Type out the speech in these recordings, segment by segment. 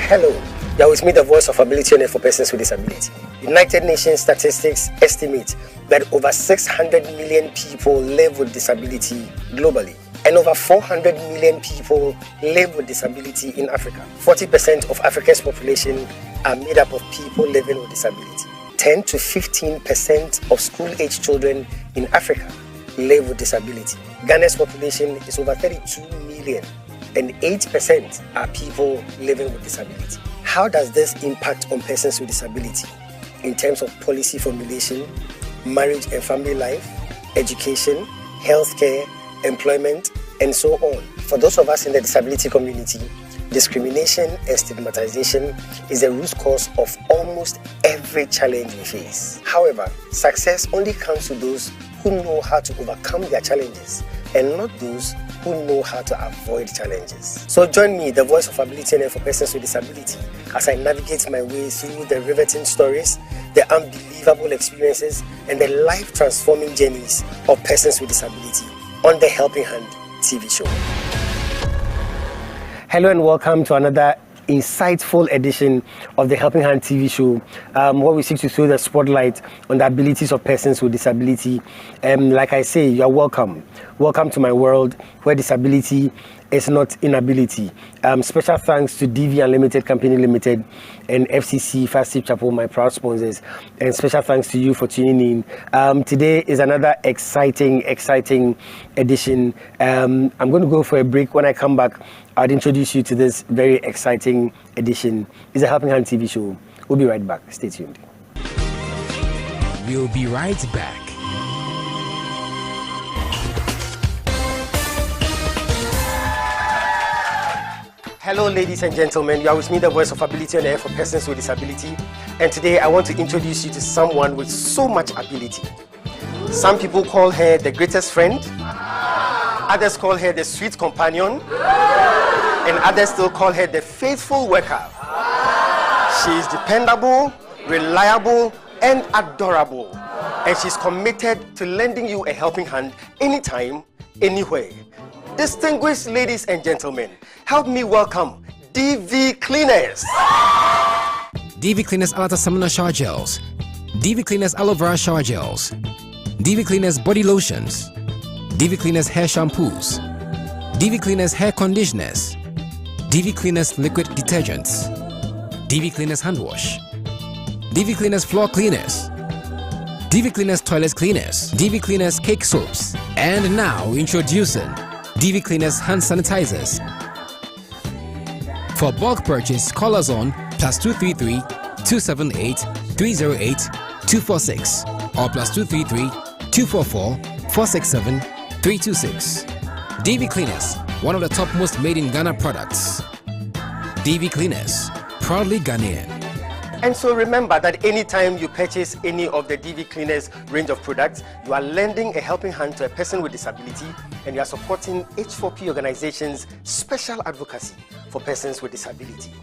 Hello, you're with me, the voice of ability owner for persons with disability. United Nations statistics estimate that over 600 million people live with disability globally, and over 400 million people live with disability in Africa. 40% of Africa's population are made up of people living with disability. 10 to 15% of school-age children in Africa live with disability. Ghana's population is over 32 million, and 8% are people living with disability. How does this impact on persons with disability in terms of policy formulation, marriage and family life, education, healthcare, employment, and so on? For those of us in the disability community, discrimination and stigmatization is the root cause of almost every challenge we face. However, success only comes to those who know how to overcome their challenges and not those who know how to avoid challenges. So join me, the voice of ability and for persons with disability, as I navigate my way through the riveting stories, the unbelievable experiences, and the life-transforming journeys of persons with disability on the Helping Hand TV show. Hello and welcome to another insightful edition of the Helping Hand TV show, where we seek to throw the spotlight on the abilities of persons with disability. Like I say, you are welcome. Welcome to my world where disability is not inability. Special thanks to DV Unlimited Company Limited and FCC Fastip Chapel, my proud sponsors, and special thanks to you for tuning in. Today is another exciting edition. I'm going to go for a break. When I come back, I'll introduce you to this very exciting edition. It's a Helping Hand TV show. We'll be right back. Stay tuned. We'll be right back. Hello, ladies and gentlemen. You are with me, the voice of ability on air for persons with disability. And today I want to introduce you to someone with so much ability. Some people call her the greatest friend. Others call her the sweet companion. And others still call her the faithful worker. She is dependable, reliable, and adorable. And she's committed to lending you a helping hand anytime, anywhere. Distinguished ladies and gentlemen, help me welcome DV Cleaners. DV Cleaners Alata Samina Shower Gels, DV Cleaners Aloe Vera Shower Gels, DV Cleaners Body Lotions, DV Cleaners Hair Shampoos, DV Cleaners Hair Conditioners, DV Cleaners Liquid Detergents, DV Cleaners Hand Wash, DV Cleaners Floor Cleaners, DV Cleaners Toilet Cleaners, DV Cleaners Cake Soaps, and now introducing DV Cleaners Hand Sanitizers. For bulk purchase, call us on +233 278 308 246 or +233 244 467 326. DV Cleaners, one of the topmost made in Ghana products. DV Cleaners, proudly Ghanaian. And so remember that anytime you purchase any of the DV Cleaners range of products, you are lending a helping hand to a person with disability, and you are supporting H4P Organization's special advocacy for persons with disability.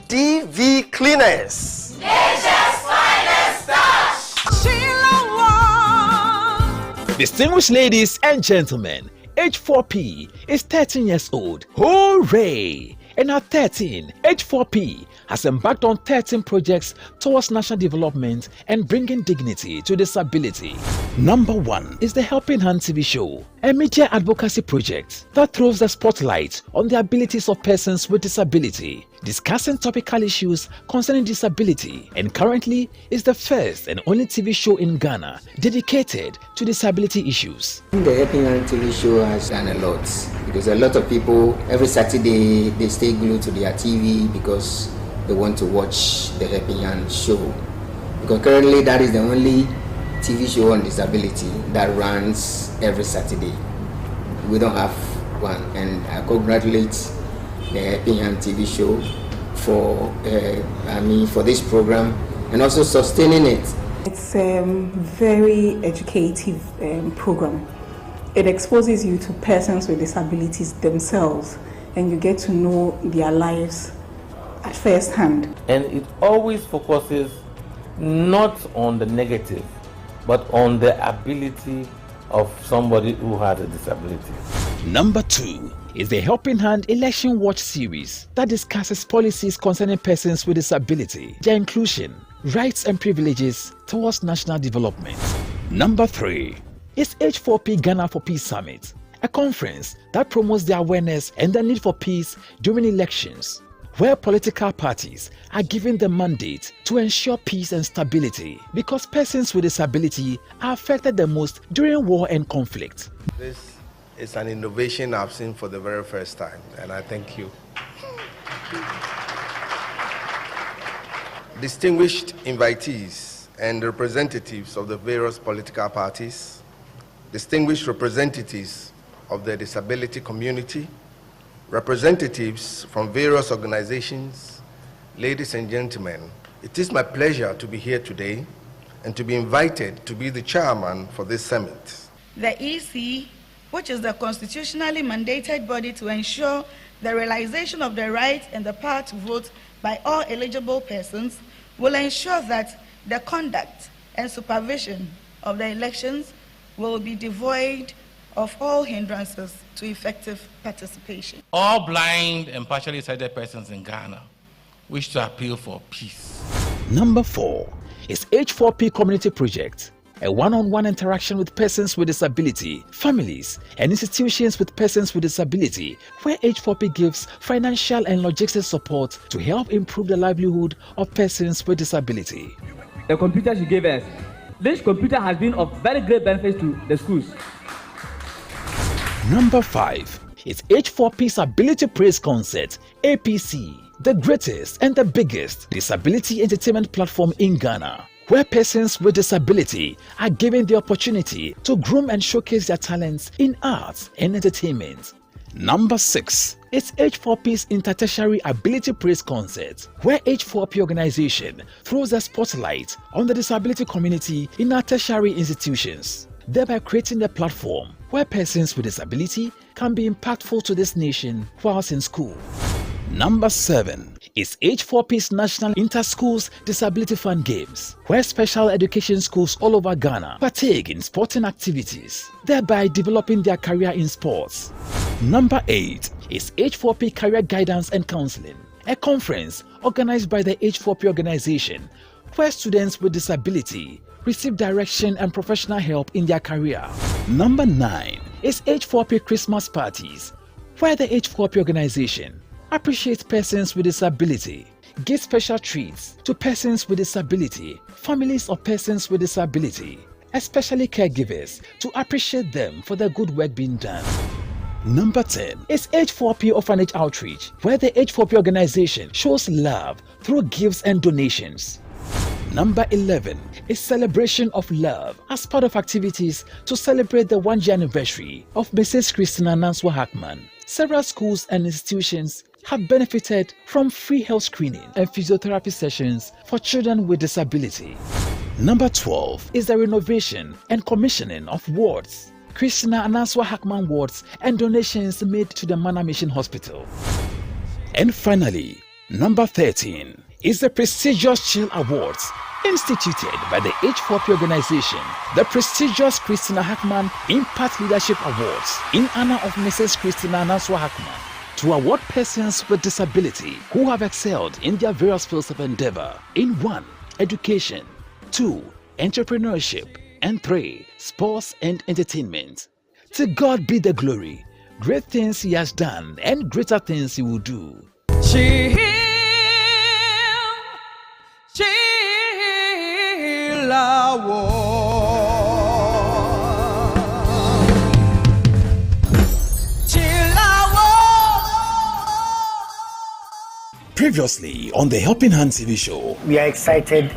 DV Cleaners. Nature's finest touch. Distinguished ladies and gentlemen, H4P is 13 years old. Hooray! And at 13, H4P has embarked on 13 projects towards national development and bringing dignity to disability. Number 1 is the Helping Hand TV show, a media advocacy project that throws the spotlight on the abilities of persons with disability, discussing topical issues concerning disability, and currently is the first and only TV show in Ghana dedicated to disability issues. The Helping Hand TV show has done a lot because a lot of people every Saturday they stay glued to their TV because they want to watch the Helping Hand show. Because currently that is the only TV show on disability that runs every Saturday. We don't have one, and I congratulate the Helping Hand TV show for this program and also sustaining it. It's a very educative program. It exposes you to persons with disabilities themselves, and you get to know their lives at first hand. And it always focuses not on the negative, but on the ability of somebody who has a disability. Number 2 is the Helping Hand Election Watch series that discusses policies concerning persons with disability, their inclusion, rights and privileges towards national development. Number 3 is H4P Ghana for Peace Summit, a conference that promotes the awareness and the need for peace during elections, where political parties are given the mandate to ensure peace and stability because persons with disability are affected the most during war and conflict. This is an innovation I've seen for the very first time, and I thank you. Distinguished invitees and representatives of the various political parties, distinguished representatives of the disability community, representatives from various organizations, ladies and gentlemen, it is my pleasure to be here today and to be invited to be the chairman for this summit. The EC, which is the constitutionally mandated body to ensure the realization of the right and the power to vote by all eligible persons, will ensure that the conduct and supervision of the elections will be devoid of all hindrances to effective participation. All blind and partially sighted persons in Ghana wish to appeal for peace. Number 4 is H4P Community Project, a one-on-one interaction with persons with disability, families, and institutions with persons with disability, where H4P gives financial and logistic support to help improve the livelihood of persons with disability. The computers you gave us, this computer has been of very great benefit to the schools. Number 5 is H4P's Ability Praise Concert, APC, the greatest and the biggest disability entertainment platform in Ghana, where persons with disability are given the opportunity to groom and showcase their talents in arts and entertainment. Number 6 is H4P's Intertertiary Ability Praise Concert, where H4P Organization throws a spotlight on the disability community in our tertiary institutions, thereby creating a platform where persons with disability can be impactful to this nation whilst in school. Number 7 is H4P's National Inter-Schools Disability Fund Games, where special education schools all over Ghana partake in sporting activities, thereby developing their career in sports. Number 8 is H4P Career Guidance and Counseling, a conference organized by the H4P Organization, where students with disability receive direction and professional help in their career. Number 9 is H4P Christmas Parties, where the H4P Organization appreciates persons with disability, gives special treats to persons with disability, families of persons with disability, especially caregivers, to appreciate them for the good work being done. Number 10 is H4P Orphanage Outreach, where the H4P Organization shows love through gifts and donations. Number 11 is Celebration of Love, as part of activities to celebrate the 1-year anniversary of Mrs. Christina Nanswa Hackman. Several schools and institutions have benefited from free health screening and physiotherapy sessions for children with disability. Number 12 is the renovation and commissioning of wards, Christina Nanswa Hackman wards, and donations made to the Mana Mission Hospital. And finally, number 13 is the prestigious Chill Awards, instituted by the H4P Organization, the prestigious Christina Hackman Impact Leadership Awards in honor of Mrs. Christina Nanswa Hackman, to award persons with disability who have excelled in their various fields of endeavor in 1. Education, 2. Entrepreneurship, and 3. Sports and entertainment. To God be the glory. Great things he has done and greater things he will do. Previously on the Helping Hand TV show. We are excited,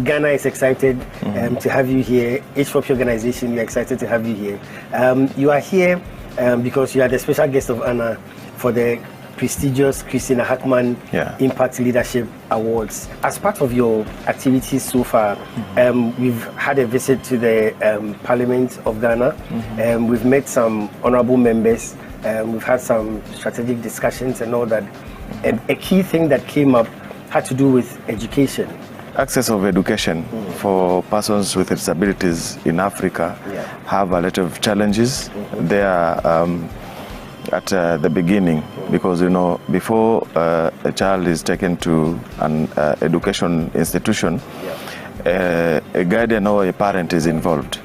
Ghana is excited to have you here. H4P Organization, we are excited to have you here. You are here because you are the special guest of honor for the prestigious Christina Hackman Impact Leadership Awards. As part of your activities so far, we've had a visit to the Parliament of Ghana. We've met some honorable members. We've had some strategic discussions and all that. And a key thing that came up had to do with education. Access of education for persons with disabilities in Africa have a lot of challenges. There are at the beginning, because before a child is taken to an education institution, a guardian or a parent is involved.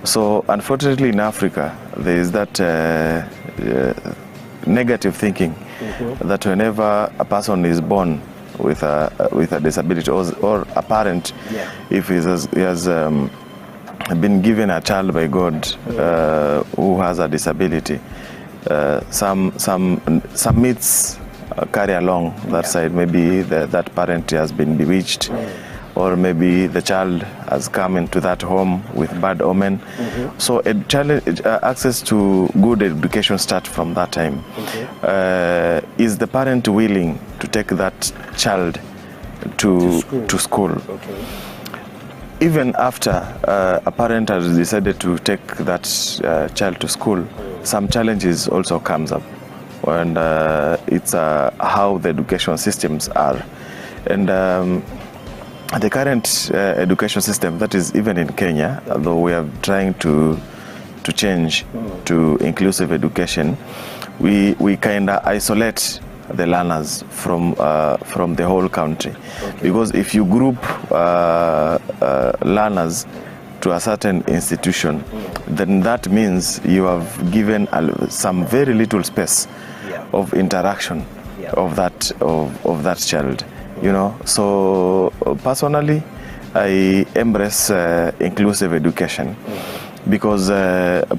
So unfortunately in Africa there is that negative thinking that whenever a person is born with a disability, or a parent, if he has been given a child by God who has a disability, some myths carry along that side. Maybe that parent has been bewitched, or maybe the child has come into that home with bad omen. So a child access to good education starts from that time. Is the parent willing to take that child to school? Even after a parent has decided to take that child to school, some challenges also comes up, and it's how the education systems are. And the current education system, that is even in Kenya, although we are trying to change to inclusive education, we kind of isolate the learners from the whole country, because if you group learners to a certain institution, then that means you have given some very little space of interaction of that child. So personally, I embrace inclusive education, because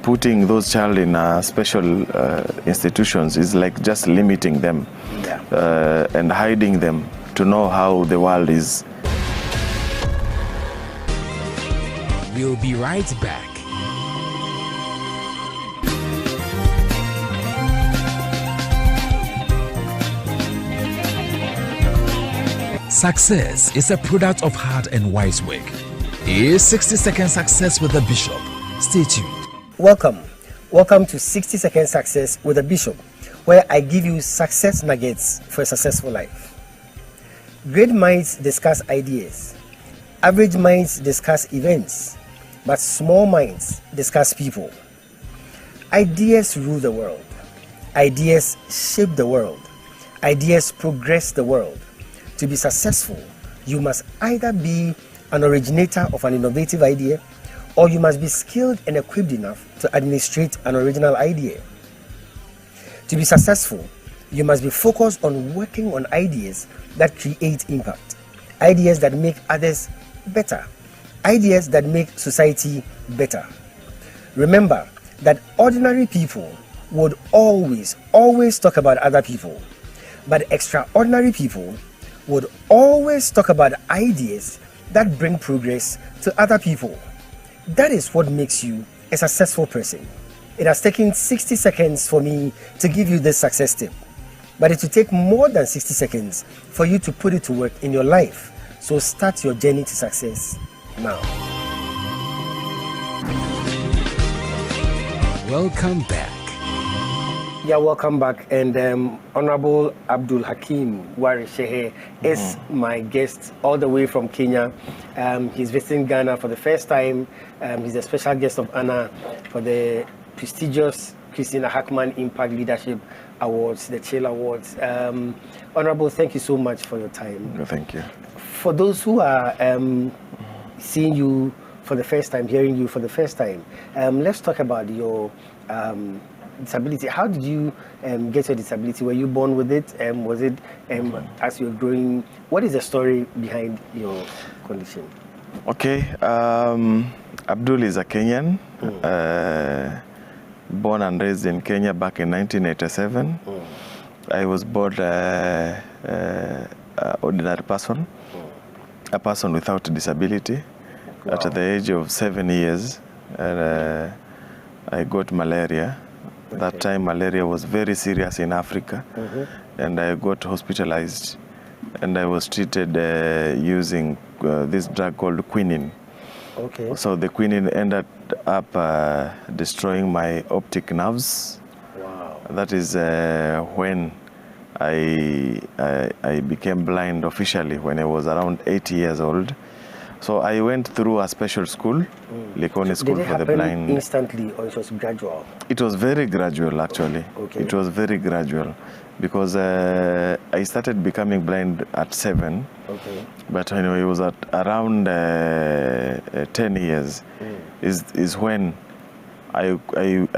putting those child in special institutions is like just limiting them and hiding them to know how the world is. We'll be right back. Success is a product of hard and wise work. Here's 60-second success with the Bishop. Stay tuned. Welcome to 60-second success with the Bishop, where I give you success nuggets for a successful life. Great minds discuss ideas. Average minds discuss events. But small minds discuss people. Ideas rule the world. Ideas shape the world. Ideas progress the world. To be successful, you must either be an originator of an innovative idea, or you must be skilled and equipped enough to administrate an original idea. To be successful, you must be focused on working on ideas that create impact, ideas that make others better, ideas that make society better. Remember that ordinary people would always talk about other people, but extraordinary people would always talk about ideas that bring progress to other people. That is what makes you a successful person. It has taken 60 seconds for me to give you this success tip, but it will take more than 60 seconds for you to put it to work in your life. So start your journey to success now. Welcome back. Yeah, welcome back. And Honorable Abdul Hakim Wari Shehe is my guest all the way from Kenya. He's visiting Ghana for the first time. He's a special guest of honor for the prestigious Christina Hackman Impact Leadership Awards, the Chill Awards. Honorable, thank you so much for your time. Thank you. For those who are seeing you for the first time, hearing you for the first time, let's talk about your disability. How did you get your disability? Were you born with it? Was it as you were growing? What is the story behind your condition? Okay, Abdul is a Kenyan, born and raised in Kenya back in 1987. I was born ordinary person, a person without disability. Wow. At the age of 7 years, and I got malaria. Okay. That time malaria was very serious in Africa, and I got hospitalized, and I was treated using this drug called quinine. Okay. So the quinine ended up destroying my optic nerves. Wow. That is when I became blind officially, when I was around 8 years old. So I went through a special school, Likoni School Did it for the happen Blind. instantly, or it was gradual? It was very gradual, actually. Okay. It was very gradual because I started becoming blind at 7. Okay. But anyway, it was at around 10 years is when I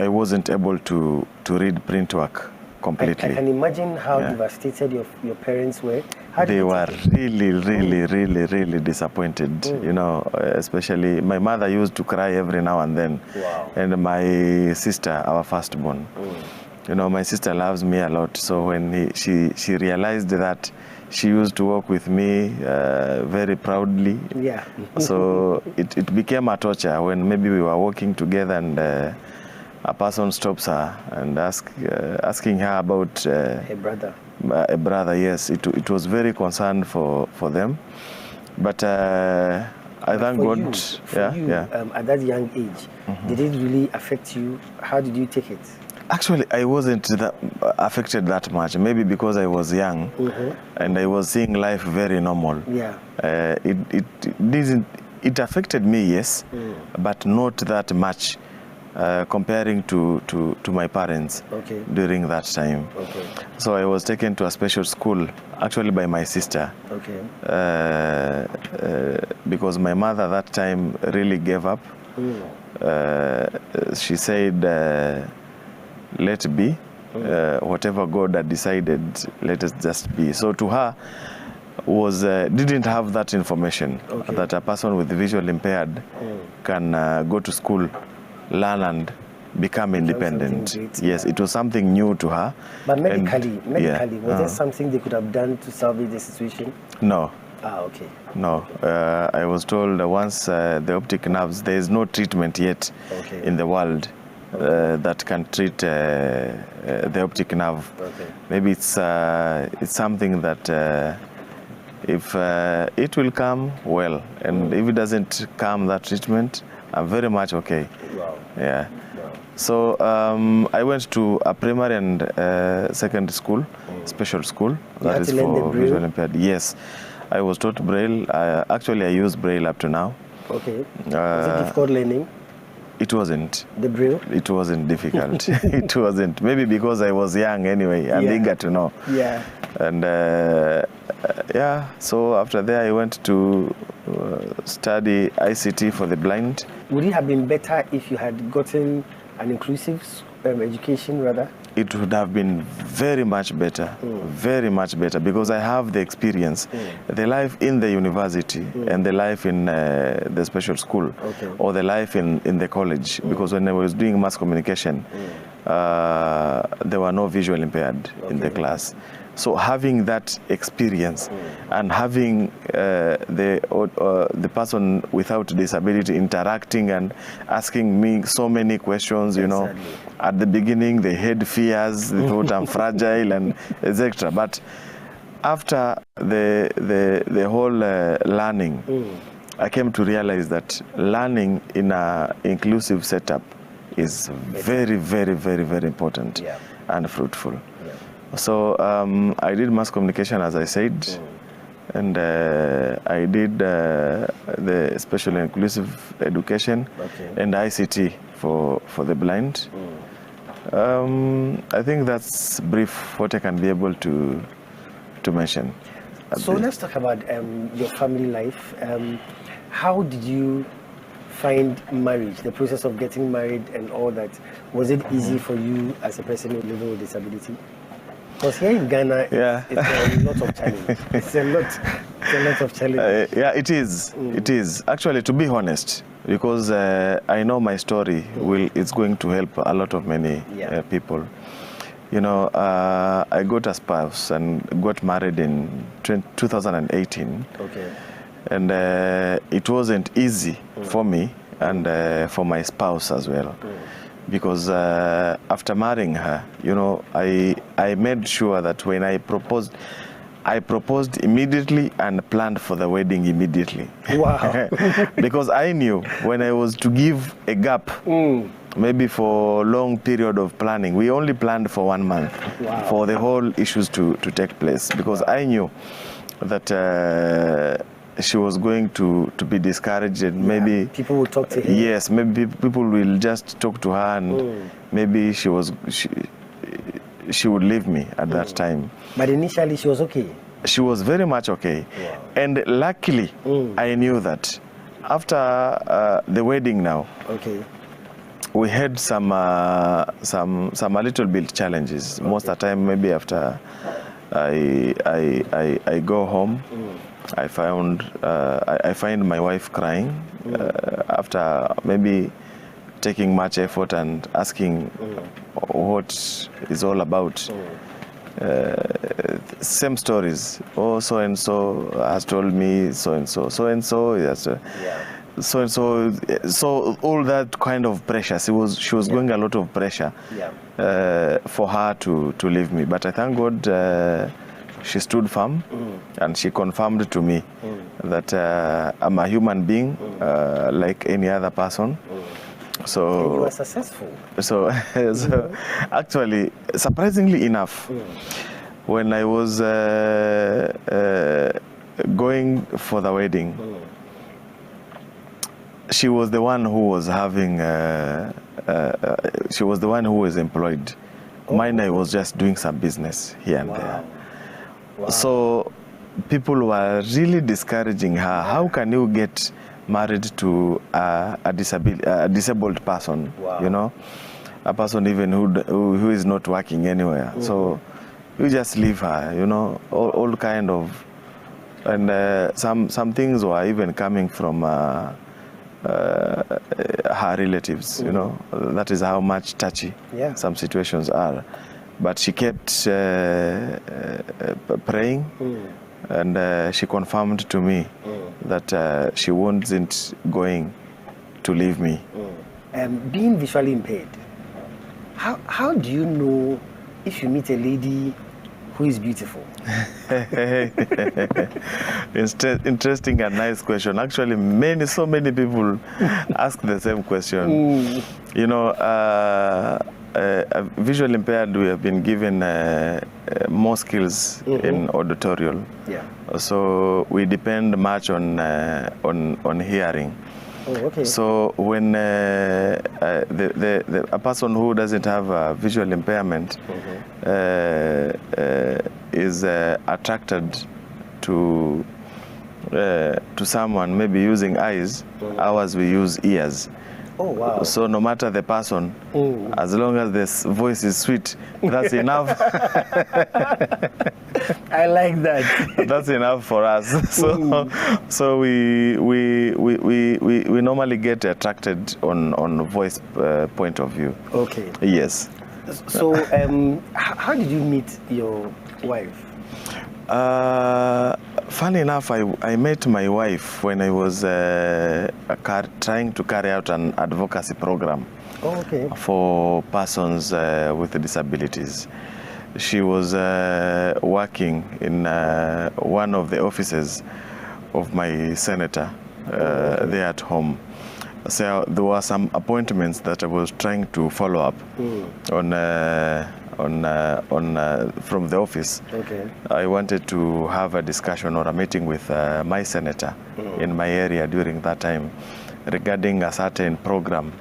wasn't able to read print work completely. I can imagine how devastated your parents were. They were really disappointed, you know, especially my mother used to cry every now and then. Wow. And my sister, our firstborn. You know, my sister loves me a lot, so when she realized that, she used to walk with me very proudly. Yeah. So it became a torture when maybe we were walking together and a person stops her and asking her about a brother. A brother, yes. It was very concerned for them. But I thank God. For you, at that young age, did it really affect you? How did you take it? Actually, I wasn't affected that much. Maybe because I was young and I was seeing life very normal. Yeah. It affected me, yes, but not that much comparing to my parents during that time. Okay. So I was taken to a special school, actually by my sister. Okay. Because my mother that time really gave up. She said, let be, whatever God had decided, let us just be. So to her, didn't have that information that a person with visual impaired can go to school, learn and become independent. Yes, it was something new to her. But medically, was there something they could have done to salvage the situation? No. Okay. No, I was told once the optic nerves, there is no treatment yet in the world that can treat the optic nerve. Maybe it's something that if it will come, well, and if it doesn't come, that treatment, I'm very much okay. Wow. Yeah. Wow. So I went to a primary and secondary school, special school, that is for visual impaired. Yes, I was taught Braille. Actually, I use Braille up to now. Okay. Was it difficult learning? It wasn't. The Braille? It wasn't difficult. It wasn't. Maybe because I was young anyway and eager to know. Yeah. And so after there I went to study ICT for the blind. Would it have been better if you had gotten an inclusive education rather? It would have been very much better, because I have the experience, the life in the university and the life in the special school or the life in the college, because when I was doing mass communication, there were no visual impaired in the class. So having that experience and having the person without disability interacting and asking me so many questions, you know, at the beginning they had fears, they thought I'm fragile and etc. But after the whole learning, I came to realize that learning in an inclusive setup is very important and fruitful. So I did mass communication, as I said, and I did the special inclusive education and ICT for the blind. I think that's brief what I can be able to mention. So let's talk about your family life. How did you find marriage, the process of getting married and all that? Was it easy for you as a person living with disability? Because here in Ghana, it's a lot of challenge. It's a lot of challenge. Yeah, it is. It is. Actually, to be honest, because I know my story it's going to help a lot of many people. You know, I got a spouse and got married in 2018. Okay. And it wasn't easy for me and for my spouse as well. Because after marrying her, you know, I made sure that when I proposed immediately and planned for the wedding immediately. Wow. Because I knew when I was to give a gap, maybe for a long period of planning, we only planned for 1 month for the whole issues to take place. Because I knew that she was going to be discouraged, and maybe people will talk to her. Yes, maybe people will just talk to her, and maybe she would leave me at that time. But initially she was okay. She was very much okay. Wow. And luckily, I knew that after the wedding now, we had some a little bit challenges. Most of the time, maybe after I go home, I find my wife crying after maybe taking much effort and asking what is all about. Same stories. Oh, so and so has told me so and so. So and so, yes. So and so. So all that kind of pressure. She was going a lot of pressure for her to leave me. But I thank God she stood firm and she confirmed to me that I'm a human being like any other person. So and you were successful. So actually, surprisingly enough, when I was going for the wedding, she was the one who was having. She was the one who was employed. Mine, I was just doing some business here and there. Wow. So people were really discouraging her. How can you get married to a disabled person? Wow. You know, a person even who is not working anywhere. So you just leave her. You know, all kind of, and some things were even coming from her relatives. You know, that is how much touchy some situations are. But she kept praying, and she confirmed to me that she wasn't going to leave me. Being visually impaired, how do you know if you meet a lady who is beautiful? Interesting and nice question. Actually, so many people ask the same question. You know, visually impaired, we have been given more skills in auditorial. So we depend much on hearing. So when a person who doesn't have a visual impairment is attracted to someone maybe using eyes, ours we use ears. Oh, wow. So no matter the person, as long as the voice is sweet, that's enough. I like that. That's enough for us. So we normally get attracted on voice point of view. Okay. Yes. So how did you meet your wife? Funny enough, I met my wife when I was trying to carry out an advocacy program for persons with disabilities. She was working in one of the offices of my senator there at home. So there were some appointments that I was trying to follow up from the office. I wanted to have a discussion or a meeting with my senator in my area during that time regarding a certain program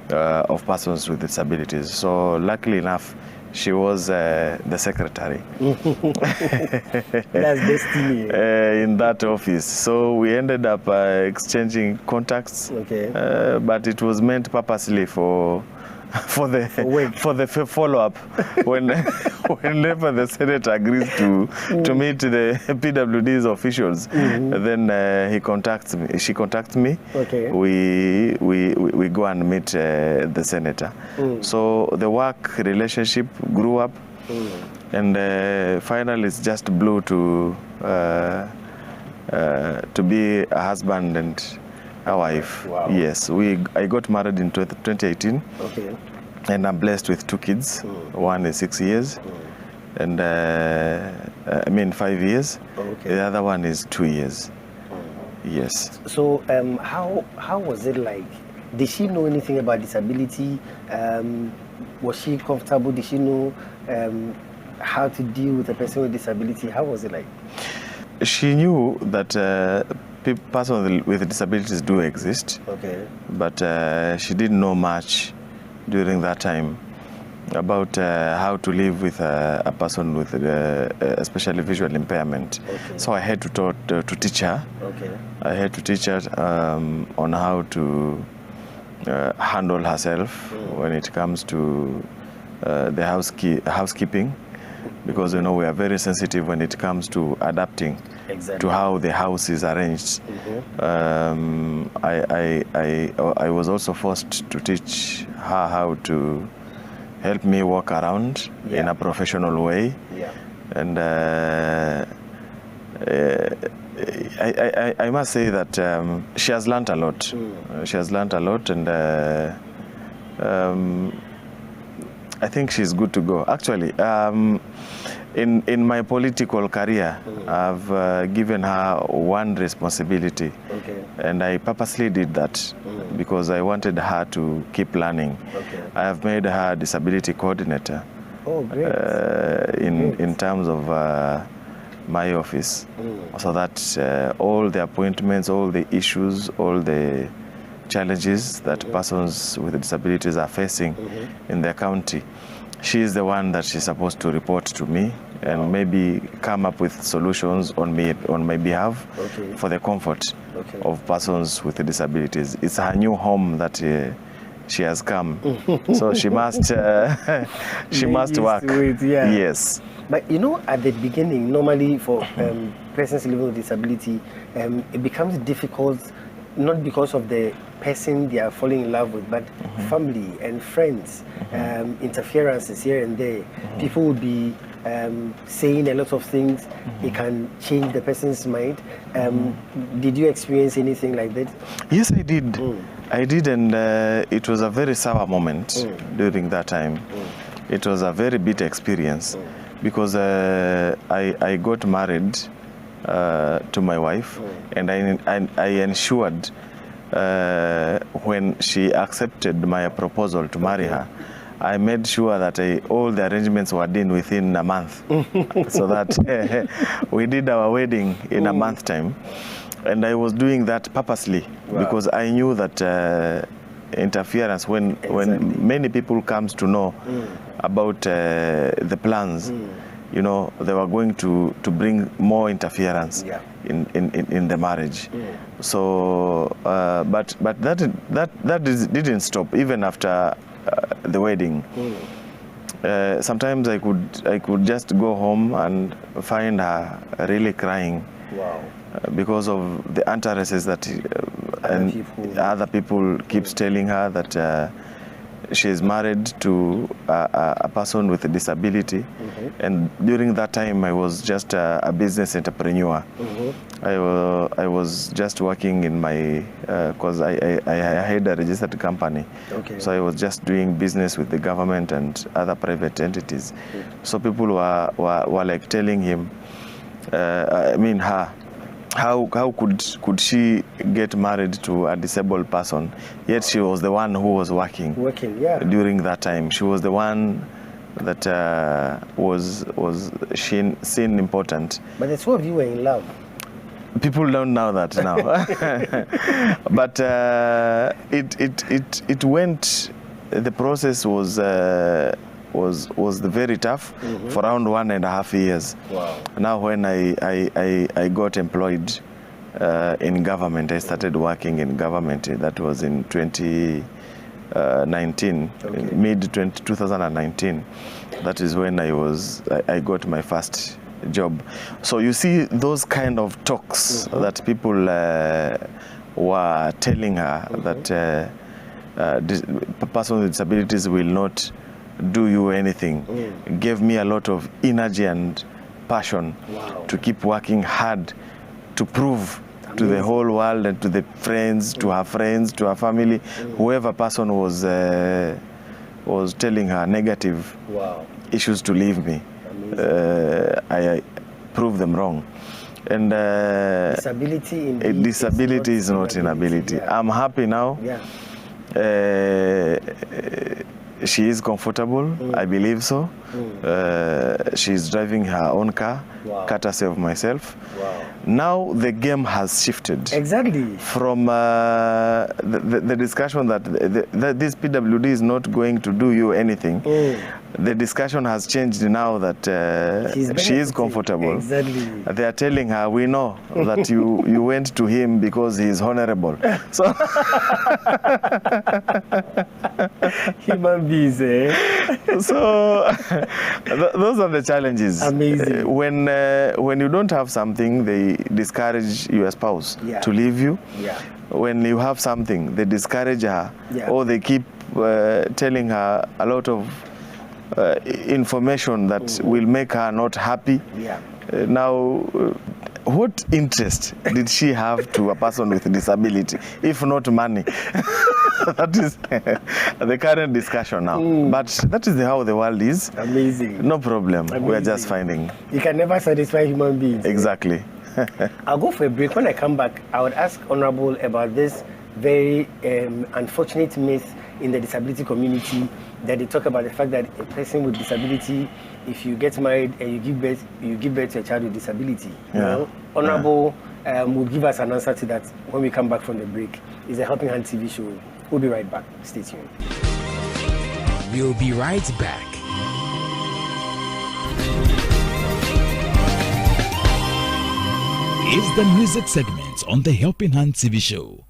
of persons with disabilities. So luckily enough, she was the secretary. That's destiny. In that office. So we ended up exchanging contacts, but it was meant purposely for the follow-up whenever the Senate agrees to meet the PWD's officials, then she contacts me. We go and meet the senator. So the work relationship grew up, and finally it's just blew to be a husband and a wife. Wow. Yes, I got married in 2018, and I'm blessed with 2 kids. One is 6 years, and 5 years. The other one is 2 years. Yes. So how was it like? Did she know anything about disability? Was she comfortable? Did she know how to deal with a person with disability? How was it like? She knew that persons with disabilities do exist. Okay. But she didn't know much during that time about how to live with a person with especially visual impairment. Okay. So I had to teach her. Okay. I had to teach her on how to handle herself when it comes to the housekeeping, because you know we are very sensitive when it comes to adapting to how the house is arranged. I was also forced to teach her how to help me walk around in a professional way. And I must say that she has learned a lot. She has learned a lot, and I think she's good to go. Actually, in my political career, I've given her one responsibility, and I purposely did that because I wanted her to keep learning. I have made her disability coordinator. Oh, great. In terms of my office, so that all the appointments, all the issues, all the challenges that persons with disabilities are facing in their county, she is the one that she's supposed to report to me and maybe come up with solutions on my behalf for the comfort of persons with disabilities. It's her new home that she has come, so she must she must work. Yes. But you know, at the beginning, normally for persons living with disability, it becomes difficult, not because of the person they are falling in love with, but family and friends, interferences here and there. People would be saying a lot of things. It can change the person's mind. Did you experience anything like that? Yes, I did. I did, and it was a very sour moment during that time. It was a very bitter experience because I got married to my wife, and I ensured when she accepted my proposal to marry her, I made sure that all the arrangements were done within a month, so that we did our wedding in a month time. And I was doing that purposely because I knew that interference, when many people comes to know about the plans, you know, they were going to bring more interference in the marriage. So, but that didn't stop even after the wedding. Sometimes I could just go home and find her really crying. Because of the interests that other people keeps telling her that she is married to a person with a disability. And during that time I was just a business entrepreneur. I was just working in my, because I had a registered company. So I was just doing business with the government and other private entities. So people were like telling him, I mean her, how could she get married to a disabled person, yet she was the one who was working during that time. She was the one that was seen important. But the two of you were in love. People don't know that now. But it went, the process was very tough for around 1.5 years. Now when I got employed in government, I started working in government. That was in 2019, mid-2019. That is when I got my first job. So you see those kind of talks that people were telling her that persons with disabilities will not do you anything, gave me a lot of energy and passion to keep working hard to prove to the whole world and to the friends, to her family, whoever person was telling her negative issues to leave me. I proved them wrong. And disability is not inability. I'm happy now. She is comfortable, I believe so. She's driving her own car. courtesy of myself. Wow. Now the game has shifted. Exactly. From the discussion that this PWD is not going to do you anything. The discussion has changed now that she is comfortable. Exactly. They are telling her, we know that you went to him because he is honorable. So human beings, eh? So those are the challenges. Amazing. When you don't have something, they discourage your spouse to leave you. Yeah. When you have something, they discourage her, or they keep telling her a lot of information that will make her not happy. Yeah. Now, what interest did she have to a person with a disability, if not money? That is the current discussion now. But that is how the world is. Amazing. No problem. Amazing. We are just finding. You can never satisfy human beings. Exactly. I'll go for a break. When I come back, I would ask Honorable about this very unfortunate myth in the disability community, that they talk about the fact that a person with disability, if you get married and you give birth to a child with disability. You know? Honorable will give us an answer to that when we come back from the break. It's a Helping Hand TV show. We'll be right back. Stay tuned. We'll be right back. It's the music segment on the Helping Hand TV show.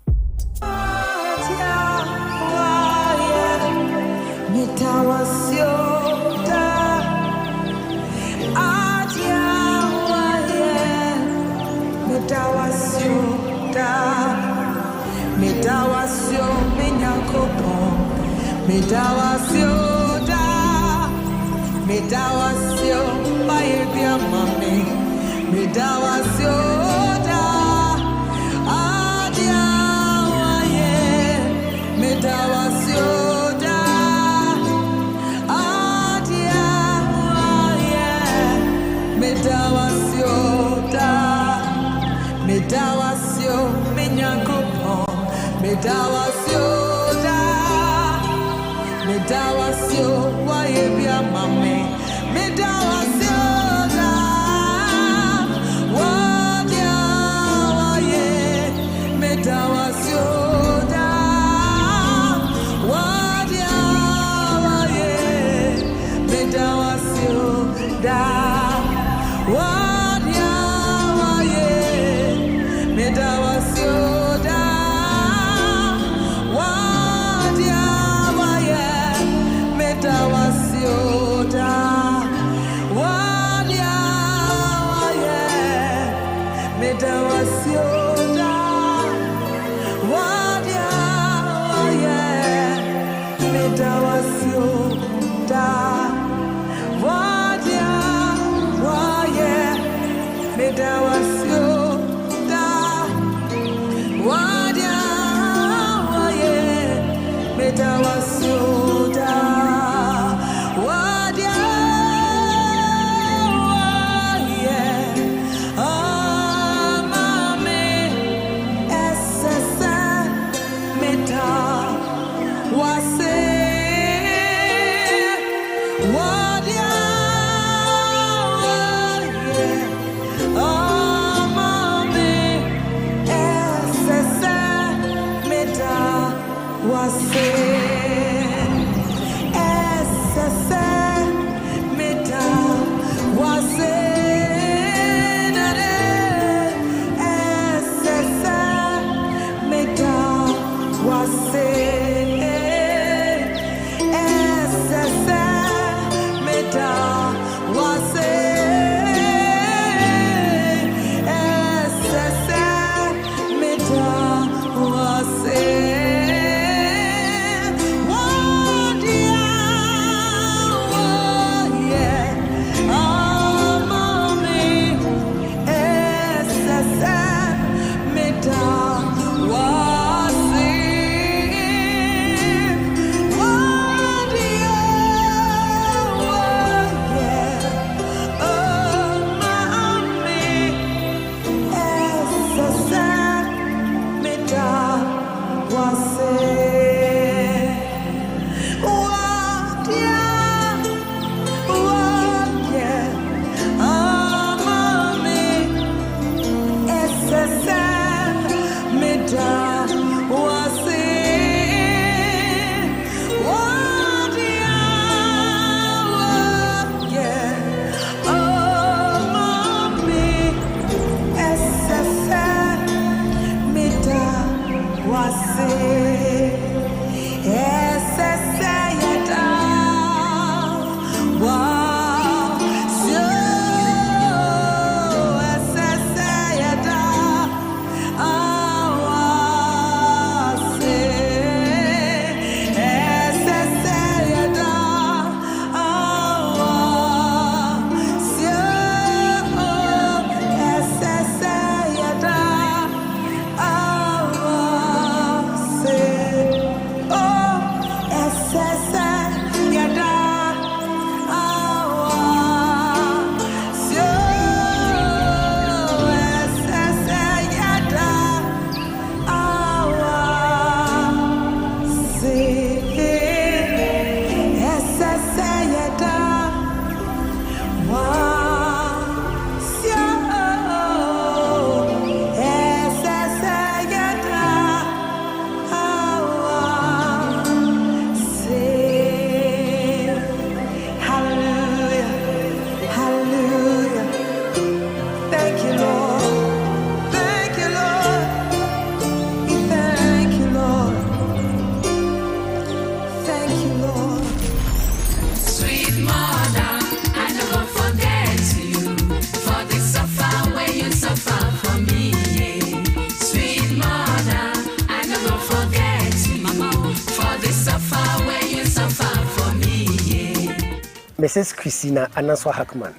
Mrs. Christina Ananswa Hackman,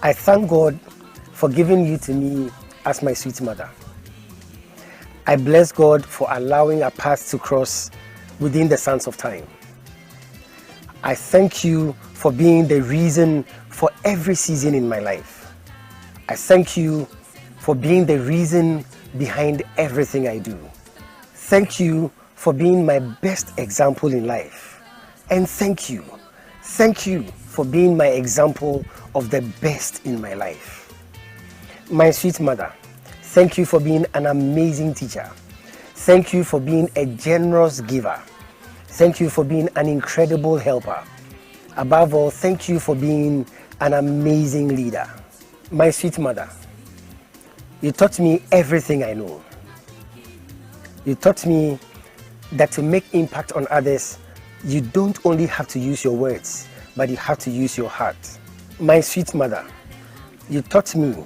I thank God for giving you to me as my sweet mother. I bless God for allowing our paths to cross within the sands of time. I thank you for being the reason for every season in my life. I thank you for being the reason behind everything I do. Thank you for being my best example in life. And thank you for being my example of the best in my life. My sweet mother, thank you for being an amazing teacher. Thank you for being a generous giver. Thank you for being an incredible helper. Above all, thank you for being an amazing leader. My sweet mother, you taught me everything I know. You taught me that to make impact on others, you don't only have to use your words, but you have to use your heart. My sweet mother, you taught me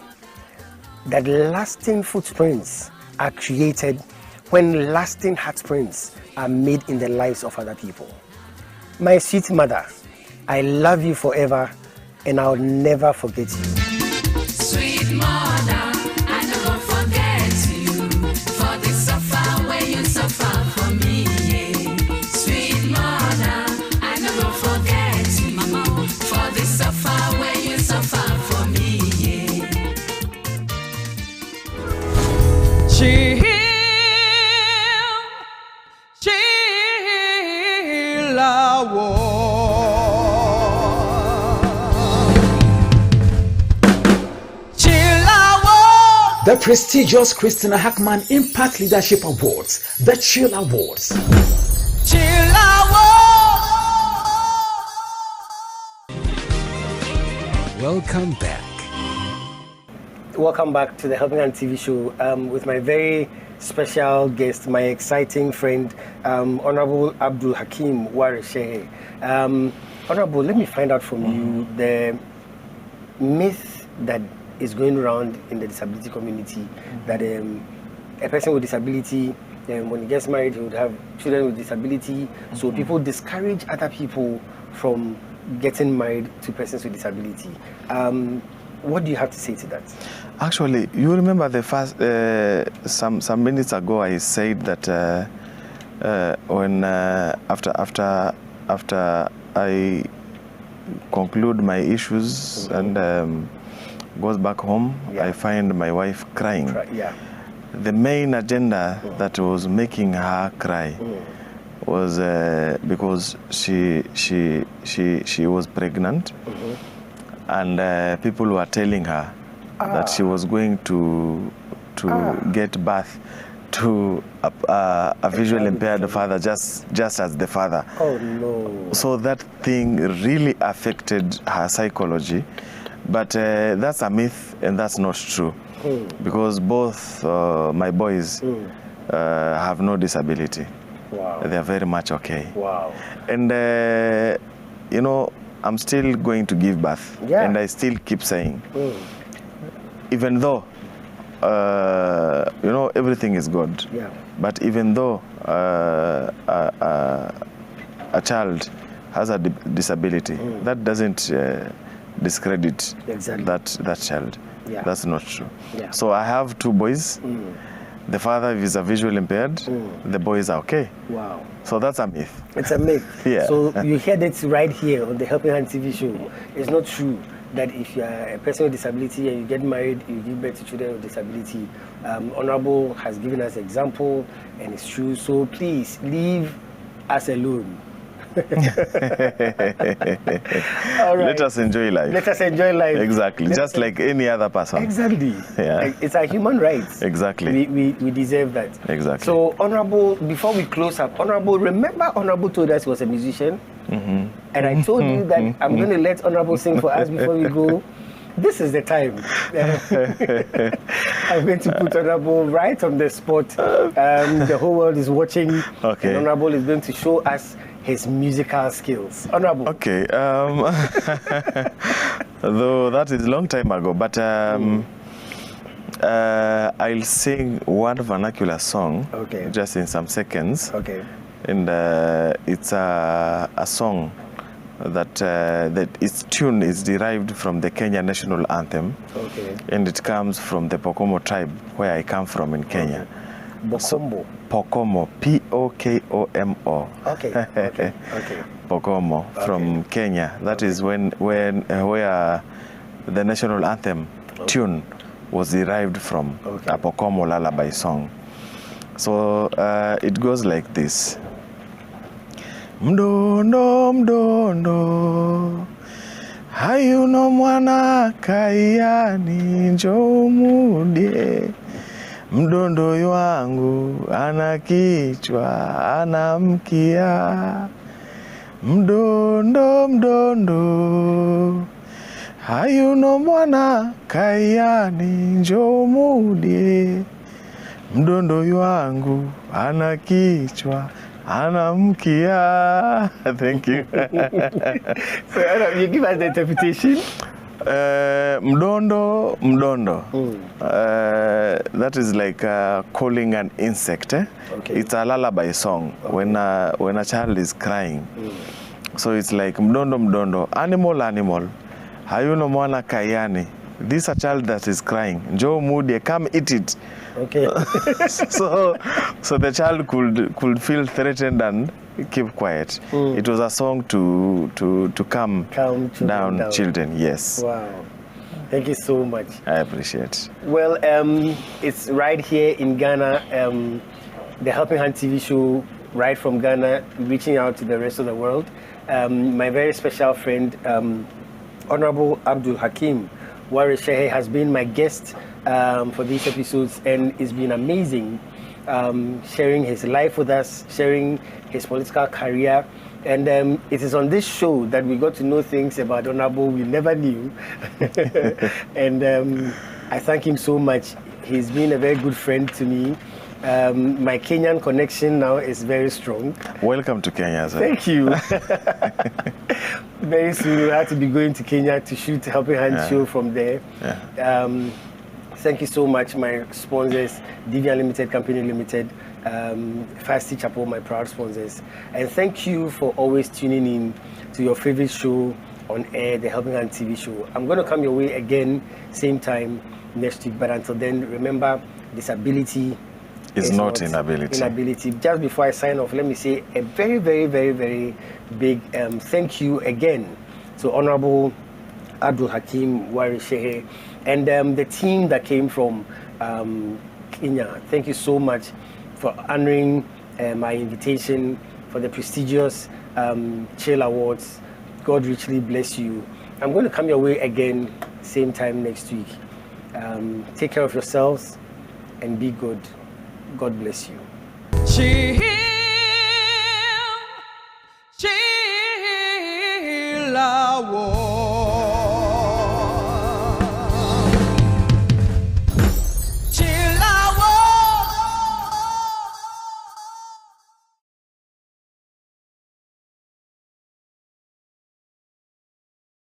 that lasting footprints are created when lasting heartprints are made in the lives of other people. My sweet mother, I love you forever and I'll never forget you. Sweet mother, I never forget you for the suffer where you suffer for me. Yeah. Sweet mother, I never forget you, Mama, for the suffer where you suffer for me. Yeah. Sheila The prestigious Christina Hackman Impact Leadership Awards, the Chill Awards. Welcome back. Welcome back to the Helping Hand TV show with my very special guest, my exciting friend, Honorable Abdul Hakim Warishe. Honorable, let me find out from you the myth that is going around in the disability community that a person with disability, when he gets married, he would have children with disability. So people discourage other people from getting married to persons with disability. What do you have to say to that? Actually, you remember the first some minutes ago I said that when after I conclude my issues and goes back home, I find my wife crying. The main agenda that was making her cry was because she was pregnant, and people were telling her that she was going to get birth to a visually impaired father, just as the father. Oh no! So that thing really affected her psychology. But that's a myth, and that's not true, because both my boys have no disability. Wow. They are very much okay. Wow. And you know, I'm still going to give birth, and I still keep saying, even though you know, everything is good, but even though a child has a disability, that doesn't discredit that child. That's not true. So I have 2 boys. The father is a visually impaired. The boys are okay. Wow. So that's a myth. It's a myth. Yeah. So you heard it right here on the Helping Hand TV show. It's not true that if you are a person with disability and you get married, you give birth to children with disability. Honorable has given us example, and it's true. So please leave us alone. All right. Let us enjoy life. Let us enjoy life. Exactly. Just like any other person. Exactly. Yeah. Like, it's a human right. Exactly. We deserve that. Exactly. So, Honorable, before we close up, Honorable, remember Honorable told us he was a musician? And I told you that I'm going to let Honorable sing for us before we go. This is the time. I'm going to put Honorable right on the spot. The whole world is watching. Okay. And Honorable is going to show us his musical skills. Honorable. Okay. Though that is a long time ago, but I'll sing one vernacular song just in some seconds. Okay. And it's a song that its tune is derived from the Kenya national anthem. Okay. And it comes from the Pokomo tribe, where I come from in Kenya. Bokombo. Pokomo, Pokomo. Okay. Okay. Pokomo from Kenya. That is where the national anthem tune was derived from, a Pokomo lullaby song. So it goes like this. Mdondo mdondo hayuno mwana kaiani njoo mudie. Mdondo wangu ana kichwa ana mkia. Mdondo mdondo hayuno mwana kaiani njoo mudie. Mdondo wangu ana kichwa ana mkia. Thank you. So you give us the interpretation. Mdondo. That is like calling an insect. It's a lullaby song when a child is crying. So it's like mdondo, animal. Hayuno mwana kayani. This is a child that is crying. Njoo mudie, come eat it. Okay. so the child could feel threatened and keep quiet. It was a song to calm down children. Yes. Wow. Thank you so much. I appreciate. Well, it's right here in Ghana. The Helping Hand TV show, right from Ghana, reaching out to the rest of the world. My very special friend, Honorable Abdul Hakim Warishehe, has been my guest for these episodes, and it's been amazing sharing his life with us, sharing his political career. And it is on this show that we got to know things about Honorable we never knew. And I thank him so much. He's been a very good friend to me. My Kenyan connection now is very strong. Welcome to Kenya, sir. Thank you. Very soon we'll have to be going to Kenya to shoot Helping Hand show from there. Thank you so much, my sponsors, DV Unlimited Company Limited, Fast Chapel, my proud sponsors. And thank you for always tuning in to your favorite show on air, the Helping Hand TV show. I'm going to come your way again, same time next week. But until then, remember, disability is not inability. Just before I sign off, let me say a very, very, very, very big thank you again to Honorable Abdul Hakim Warishehe and the team that came from Kenya. Thank you so much for honoring my invitation for the prestigious Chill Awards. God richly bless you. I'm going to come your way again, same time next week. Take care of yourselves and be good. God bless you. She